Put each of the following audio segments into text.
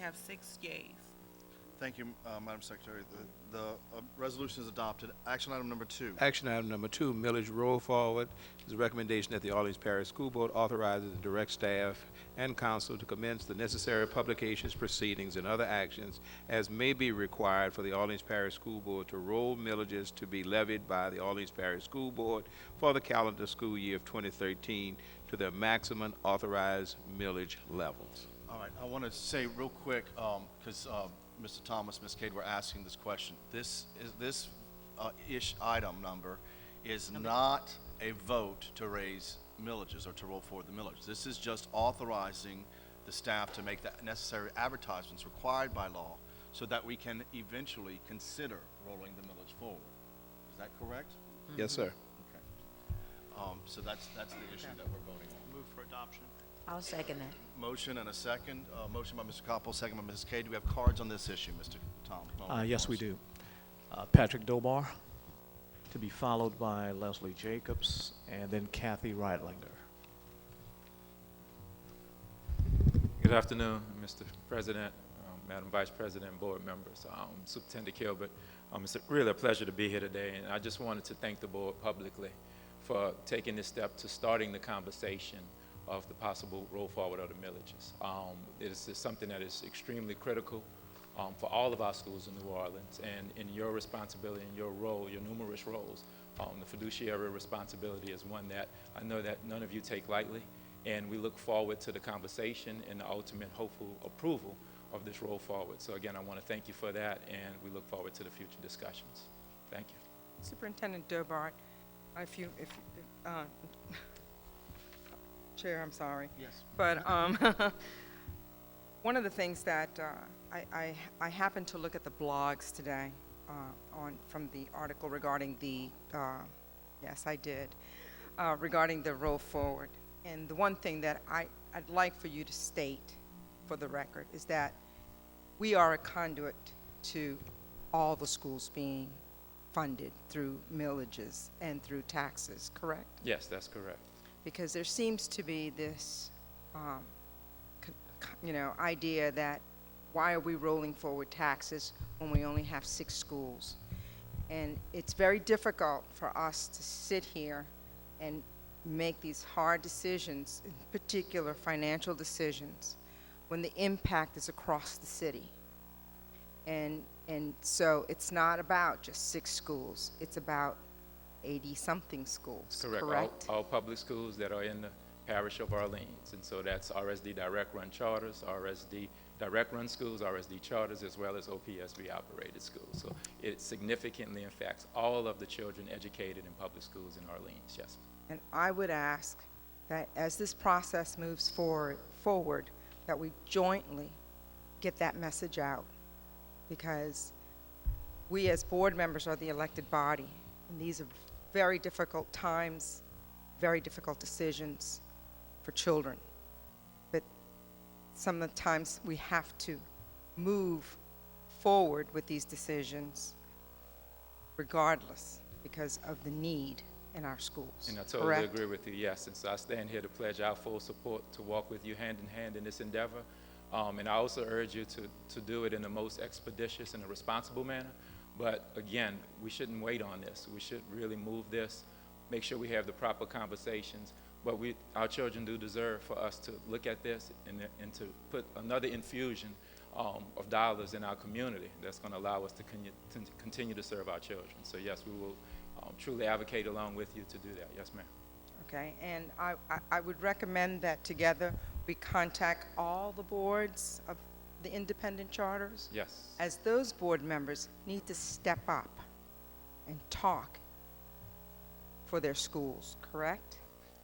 have 6 yeas. Thank you, Madam Secretary. The resolution is adopted. Action item number 2. Action item number 2, millage roll forward, is a recommendation that the Orleans Parish School Board authorizes the direct staff and council to commence the necessary publications, proceedings, and other actions as may be required for the Orleans Parish School Board to roll millages to be levied by the Orleans Parish School Board for the calendar school year of 2013 to their maximum authorized millage levels. All right, I want to say real quick, because Mr. Thomas, Ms. Cade were asking this question. This item number is not a vote to raise millages or to roll forward the millage. This is just authorizing the staff to make the necessary advertisements required by law so that we can eventually consider rolling the millage forward. Is that correct? Yes, sir. Okay. So that's the issue that we're voting on. Move for adoption. I'll second that. Motion and a second. Motion by Mr. Koppel, second by Mrs. Cade. Do we have cards on this issue, Mr. Tom? Yes, we do. Patrick Dobard, to be followed by Leslie Jacobs, and then Kathy Reitlinger. Good afternoon, Mr. President, Madam Vice President, and board members. Superintendent Kilbert, it's really a pleasure to be here today, and I just wanted to thank the board publicly for taking this step to starting the conversation of the possible roll forward of the millages. It is something that is extremely critical for all of our schools in New Orleans, and in your responsibility, in your role, your numerous roles, the fiduciary responsibility is one that I know that none of you take lightly, and we look forward to the conversation and the ultimate hopeful approval of this roll forward. So again, I want to thank you for that, and we look forward to the future discussions. Thank you. Superintendent Dobard, Chair, I'm sorry. Yes. But one of the things that I happened to look at the blogs today from the article regarding the, yes, I did, regarding the roll forward. And the one thing that I'd like for you to state for the record is that we are a conduit to all the schools being funded through millages and through taxes, correct? Yes, that's correct. Because there seems to be this, idea that why are we rolling forward taxes when we only have 6 schools? And it's very difficult for us to sit here and make these hard decisions, in particular financial decisions, when the impact is across the city. And so it's not about just 6 schools, it's about 80-something schools, correct? All public schools that are in the parish of Orleans, and so that's RSD direct run charters, RSD direct run schools, RSD charters, as well as OPSB operated schools. So it significantly affects all of the children educated in public schools in Orleans, yes. And I would ask that as this process moves forward, that we jointly get that message out, because we as board members are the elected body, and these are very difficult times, very difficult decisions for children. But sometimes we have to move forward with these decisions regardless, because of the need in our schools. And I totally agree with you, yes. And so I stand here to pledge our full support to walk with you hand in hand in this endeavor. And I also urge you to do it in the most expeditious and a responsible manner. But again, we shouldn't wait on this. We should really move this, make sure we have the proper conversations. But our children do deserve for us to look at this and to put another infusion of dollars in our community that's going to allow us to continue to serve our children. So yes, we will truly advocate along with you to do that. Yes, ma'am. Okay, and I would recommend that together we contact all the boards of the independent charters. Yes. As those board members need to step up and talk for their schools, correct?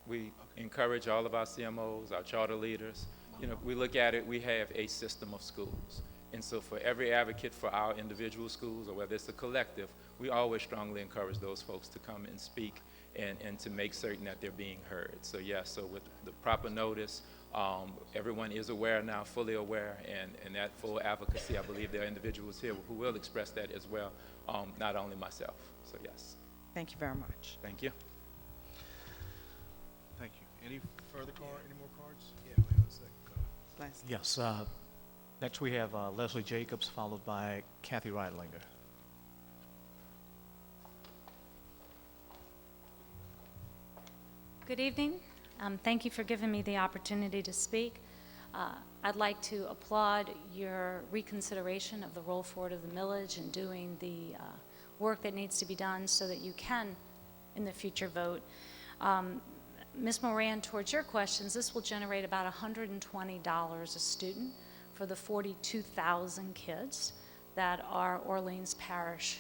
We encourage all of our CMOs, our charter leaders. You know, we look at it, we have a system of schools. And so for every advocate for our individual schools, or whether it's a collective, we always strongly encourage those folks to come and speak and to make certain that they're being heard. So yes, so with the proper notice, everyone is aware now, fully aware, and that full advocacy, I believe there are individuals here who will express that as well, not only myself. So yes. Thank you very much. Thank you. Thank you. Any further any more cards? Yeah, we have a second card. Leslie. Yes, Next, we have Leslie Jacobs, followed by Kathy Reitlinger. Good evening. Thank you for giving me the opportunity to speak. I'd like to applaud your reconsideration of the roll forward of the millage and doing the work that needs to be done so that you can, in the future, vote. Ms. Moran, towards your questions, this will generate about $120 a student for the 42,000 kids that are Orleans Parish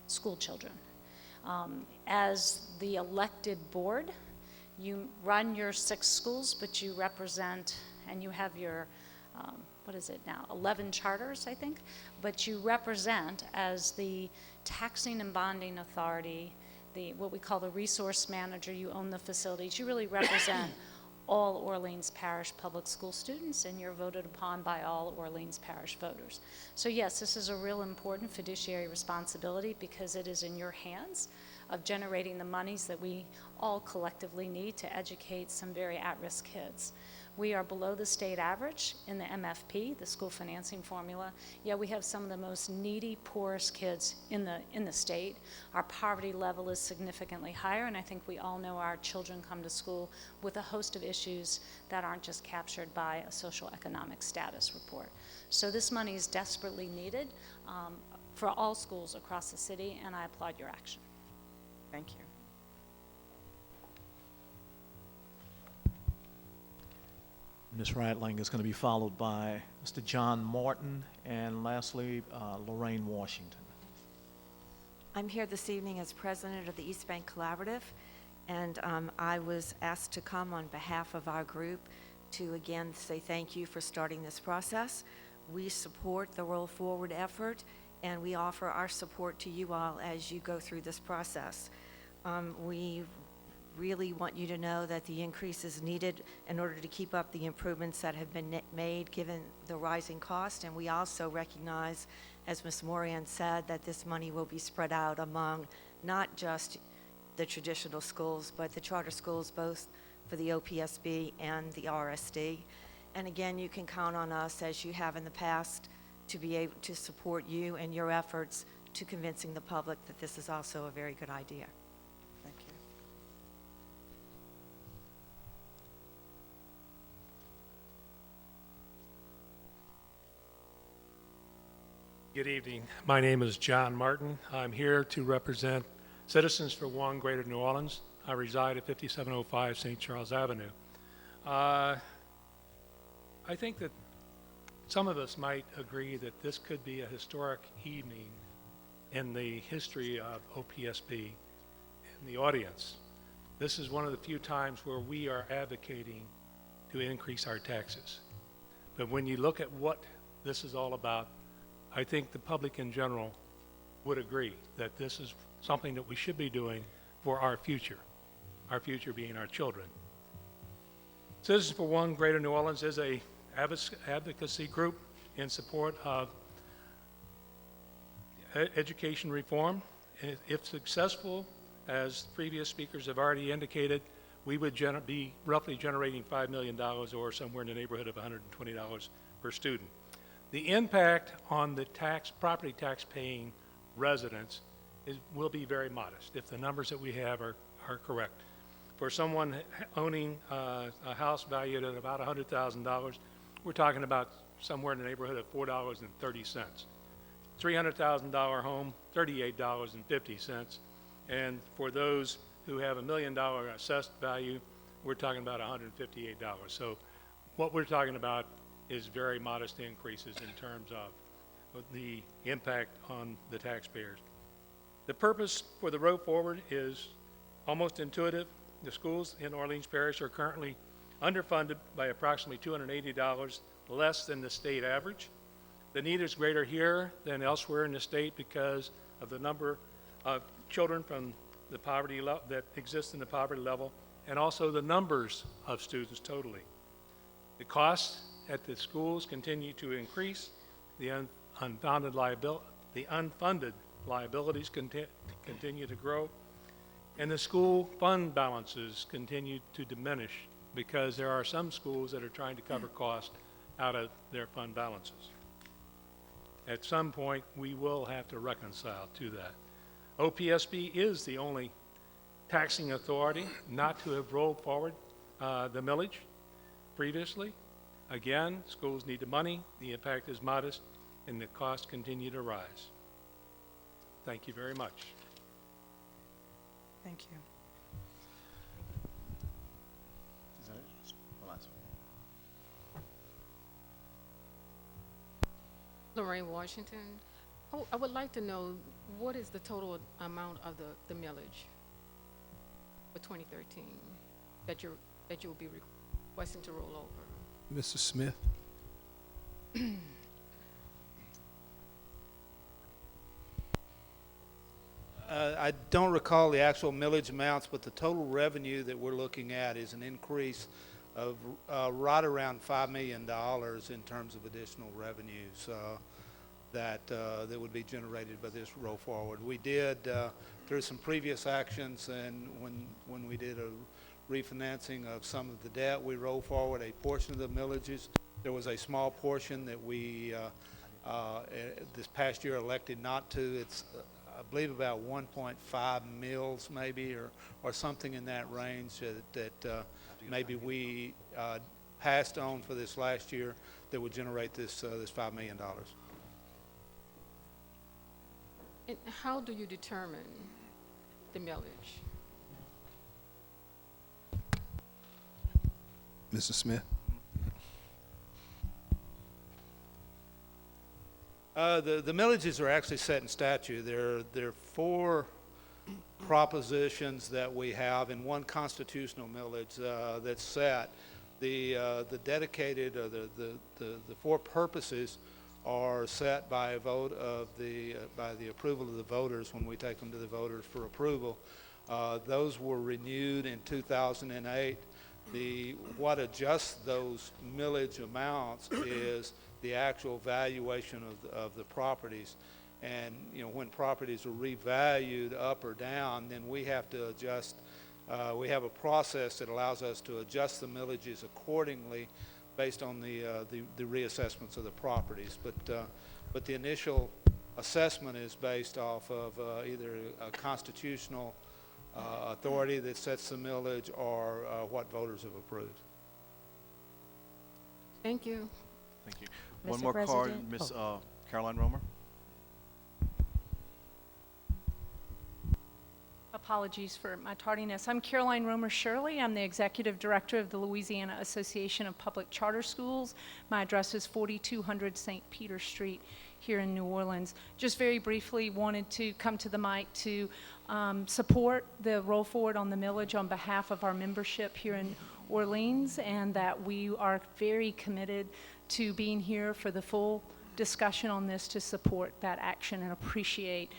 school children. As the elected board, you run your 6 schools, but you represent, and you have your, 11 charters, I think, but you represent as the taxing and bonding authority, what we call the resource manager. You own the facilities. You really represent all Orleans Parish public school students, and you're voted upon by all Orleans Parish voters. So yes, this is a real important fiduciary responsibility because it is in your hands of generating the monies that we all collectively need to educate some very at-risk kids. We are below the state average in the MFP, the school financing formula. Yeah, we have some of the most needy, poorest kids in the state. Our poverty level is significantly higher, and I think we all know our children come to school with a host of issues that aren't just captured by a social economic status report. So this money is desperately needed for all schools across the city, and I applaud your action. Thank you. Ms. Reitlinger is going to be followed by Mr. John Morton, and lastly, Lorraine Washington. I'm here this evening as president of the East Bank Collaborative, and I was asked to come on behalf of our group to again say thank you for starting this process. We support the roll forward effort, and we offer our support to you all as you go through this process. We really want you to know that the increase is needed in order to keep up the improvements that have been made given the rising cost, and we also recognize, as Ms. Moran said, that this money will be spread out among not just the traditional schools, but the charter schools, both for the OPSB and the RSD. And again, you can count on us, as you have in the past, to be able to support you and your efforts to convincing the public that this is also a very good idea. Thank you. Good evening. My name is John Martin. I'm here to represent Citizens for One Greater New Orleans. I reside at 5705 St. Charles Avenue. I think that some of us might agree that this could be a historic evening in the history of OPSB in the audience. This is one of the few times where we are advocating to increase our taxes. But when you look at what this is all about, I think the public in general would agree that this is something that we should be doing for our future being our children. Citizens for One Greater New Orleans is a advocacy group in support of education reform. And if successful, as previous speakers have already indicated, we would be roughly generating $5 million or somewhere in the neighborhood of $120 per student. The impact on the property tax paying residents will be very modest if the numbers that we have are correct. For someone owning a house valued at about $100,000, we're talking about somewhere in the neighborhood of $4.30. $300,000 home, $38.50. And for those who have $1 million assessed value, we're talking about $158. So what we're talking about is very modest increases in terms of the impact on the taxpayers. The purpose for the road forward is almost intuitive. The schools in Orleans Parish are currently underfunded by approximately $280 less than the state average. The need is greater here than elsewhere in the state because of the number of children from the poverty that exist in the poverty level, and also the numbers of students totally. The costs at the schools continue to increase. The unfunded liabilities continue to grow, and the school fund balances continue to diminish because there are some schools that are trying to cover costs out of their fund balances. at some point, we will have to reconcile to that. OPSB is the only taxing authority not to have rolled forward the millage previously. Again, schools need the money, the impact is modest, and the costs continue to rise. Thank you very much. Thank you. Is that it? One last one. Lorraine Washington. Oh, I would like to know, what is the total amount of the millage for 2013 that you will be requesting to roll over? Mr. Smith? I don't recall the actual millage amounts, but the total revenue that we're looking at is an increase of right around $5 million in terms of additional revenues that would be generated by this roll forward. We did, through some previous actions, and when we did a refinancing of some of the debt, we rolled forward a portion of the millages. There was a small portion that we, this past year, elected not to. It's I believe about 1.5 mils maybe, or something in that range that maybe we passed on for this last year that would generate this $5 million. And how do you determine the millage? Mr. Smith? The millages are actually set in statute. There are 4 propositions that we have in one constitutional millage that's set. The dedicated, or the 4 purposes are set by a vote of by the approval of the voters when we take them to the voters for approval. Those were renewed in 2008. What adjusts those millage amounts is the actual valuation of the properties. And when properties are revalued up or down, then we have to adjust. We have a process that allows us to adjust the millages accordingly based on the reassessments of the properties. But the initial assessment is based off of either a constitutional authority that sets the millage or what voters have approved. Thank you. Thank you. Mr. One more card, President? Ms. Caroline Roemer. Apologies for my tardiness. I'm Caroline Roemer Shirley. I'm the Executive Director of the Louisiana Association of Public Charter Schools. My address is 4200 St. Peter Street here in New Orleans. Just very briefly wanted to come to the mic to support the roll forward on the millage on behalf of our membership here in Orleans, and that we are very committed to being here for the full discussion on this to support that action, and appreciate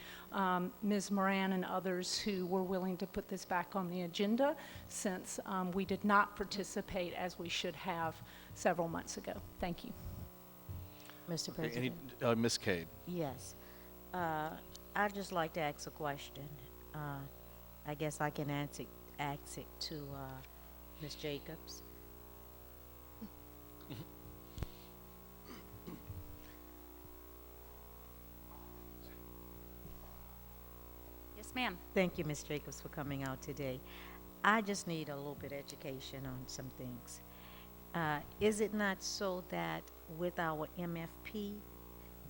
Ms. Moran and others who were willing to put this back on the agenda, since we did not participate as we should have several months ago. Thank you. Mr. Okay, Ms. Cade. Yes. I'd just like to ask a question. I guess I can ask it to Ms. Jacobs. Yes, ma'am. Thank you, Ms. Jacobs, for coming out today. I just need a little bit of education on some things. Is it not so that with our MFP,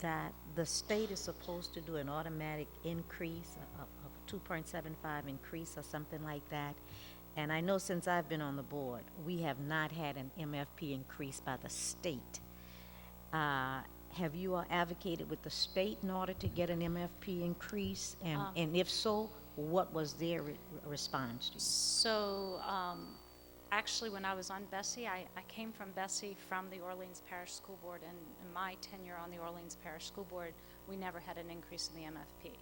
that the state is supposed to do an automatic increase, a 2.75 increase or something like that? And I know since I've been on the board, we have not had an MFP increase by the state. Have you all advocated with the state in order to get an MFP increase? And if so, what was their response to you? So, actually, when I was on Bessie, I came from Bessie from the Orleans Parish School Board, and in my tenure on the Orleans Parish School Board, we never had an increase in the MFP.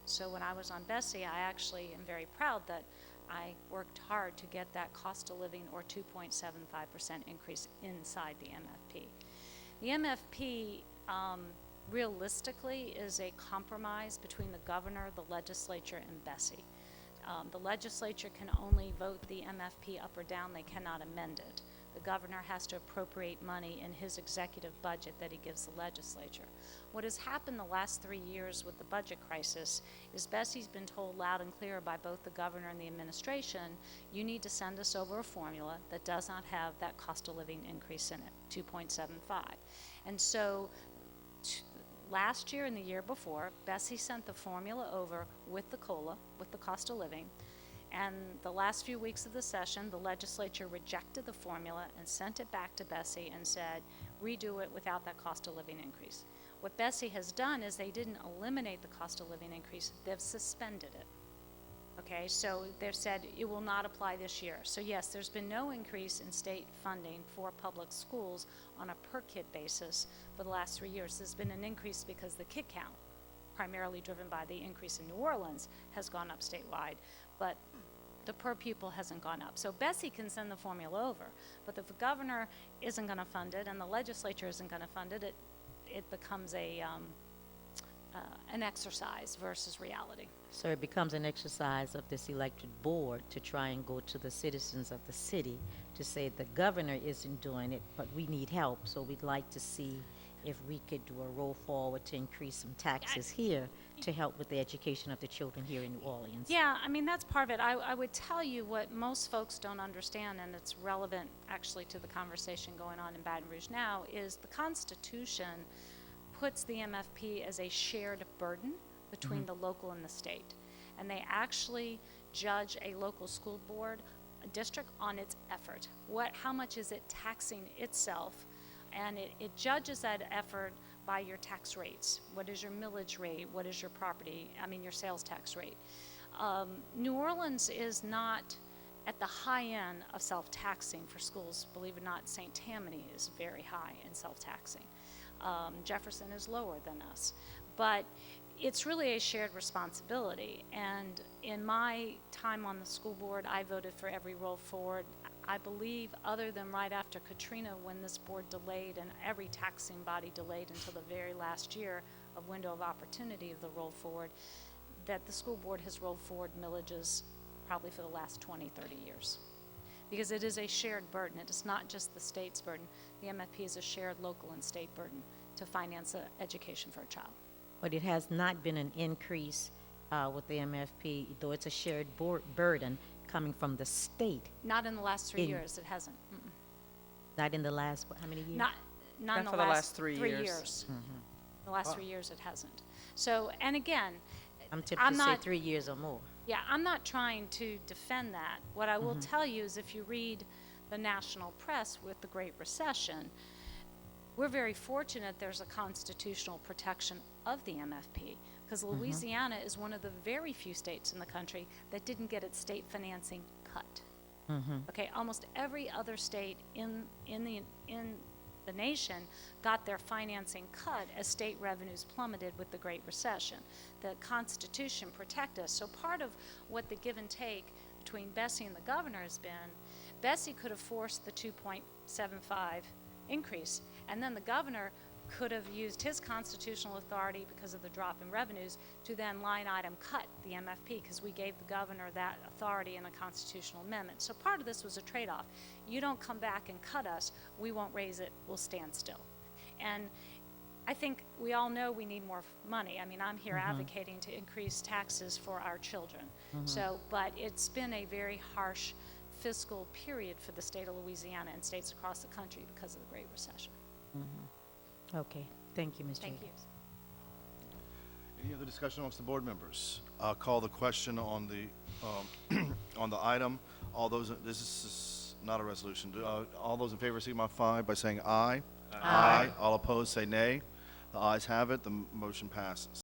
So when I was on Bessie, I actually am very proud that I worked hard to get that cost of living, or 2.75% increase, inside the MFP. The MFP, realistically, is a compromise between the governor, the legislature, and Bessie. The legislature can only vote the MFP up or down. They cannot amend it. the governor has to appropriate money in his executive budget that he gives the legislature. What has happened the last 3 years with the budget crisis is Bessie's been told loud and clear by both the governor and the administration, you need to send us over a formula that does not have that cost of living increase in it, 2.75. And so last year and the year before, Bessie sent the formula over with the COLA, with the cost of living, and the last few weeks of the session, the legislature rejected the formula and sent it back to Bessie and said, redo it without that cost of living increase. What Bessie has done is they didn't eliminate the cost of living increase, they've suspended it. Okay, so they've said it will not apply this year. So yes, there's been no increase in state funding for public schools on a per kid basis for the last 3 years. There's been an increase because the kid count, primarily driven by the increase in New Orleans, has gone up statewide, but the per pupil hasn't gone up. So Bessie can send the formula over, but if the governor isn't going to fund it and the legislature isn't going to fund it, it becomes an exercise versus reality. So it becomes an exercise of this elected board to try and go to the citizens of the city to say the governor isn't doing it, but we need help, so we'd like to see if we could do a roll forward to increase some taxes here to help with the education of the children here in New Orleans. Yeah, I mean, that's part of it. I would tell you what most folks don't understand, and it's relevant actually to the conversation going on in Baton Rouge now, is the Constitution puts the MFP as a shared burden between the local and the state. And they actually judge a local school board, a district, on its effort. How much is it taxing itself? And it judges that effort by your tax rates. What is your millage rate? What is your your sales tax rate? New Orleans is not at the high end of self-taxing for schools. Believe it or not, St. Tammany is very high in self-taxing. Jefferson is lower than us. But it's really a shared responsibility. And in my time on the school board, I voted for every roll forward. I believe, other than right after Katrina, when this board delayed and every taxing body delayed until the very last year of window of opportunity of the roll forward, that the school board has rolled forward millages probably for the last 20, 30 years. Because it is a shared burden. It is not just the state's burden. The MFP is a shared local and state burden to finance education for a child. But it has not been an increase with the MFP, though it's a shared burden coming from the state. Not in the last 3 years, it hasn't. Mm-mm. Not in the last, how many years? Not in for the last 3 years. The last 3 years, it hasn't. So, and again, I'm tempted to say 3 years or more. Yeah, I'm not trying to defend that. What I will tell you is if you read the national press with the Great Recession, we're very fortunate there's a constitutional protection of the MFP, because Louisiana is one of the very few states in the country that didn't get its state financing cut. Okay, almost every other state in the nation got their financing cut as state revenues plummeted with the Great Recession. The Constitution protected us. So part of what the give and take between Bessie and the governor has been, Bessie could have forced the 2.75 increase, and then the governor could have used his constitutional authority because of the drop in revenues to then line item cut the MFP, because we gave the governor that authority in a constitutional amendment. So part of this was a trade-off. You don't come back and cut us, we won't raise it, we'll stand still. And I think we all know we need more money. I mean, I'm here advocating to increase taxes for our children. So, but it's been a very harsh fiscal period for the state of Louisiana and states across the country because of the Great Recession. Okay, thank you, Ms. Thank Jacobs. Any other discussion amongst the board members? I'll call the question on the on the item. All those, this is not a resolution. All those in favor signify by saying aye. Aye. All opposed say nay. The ayes have it. The motion passes.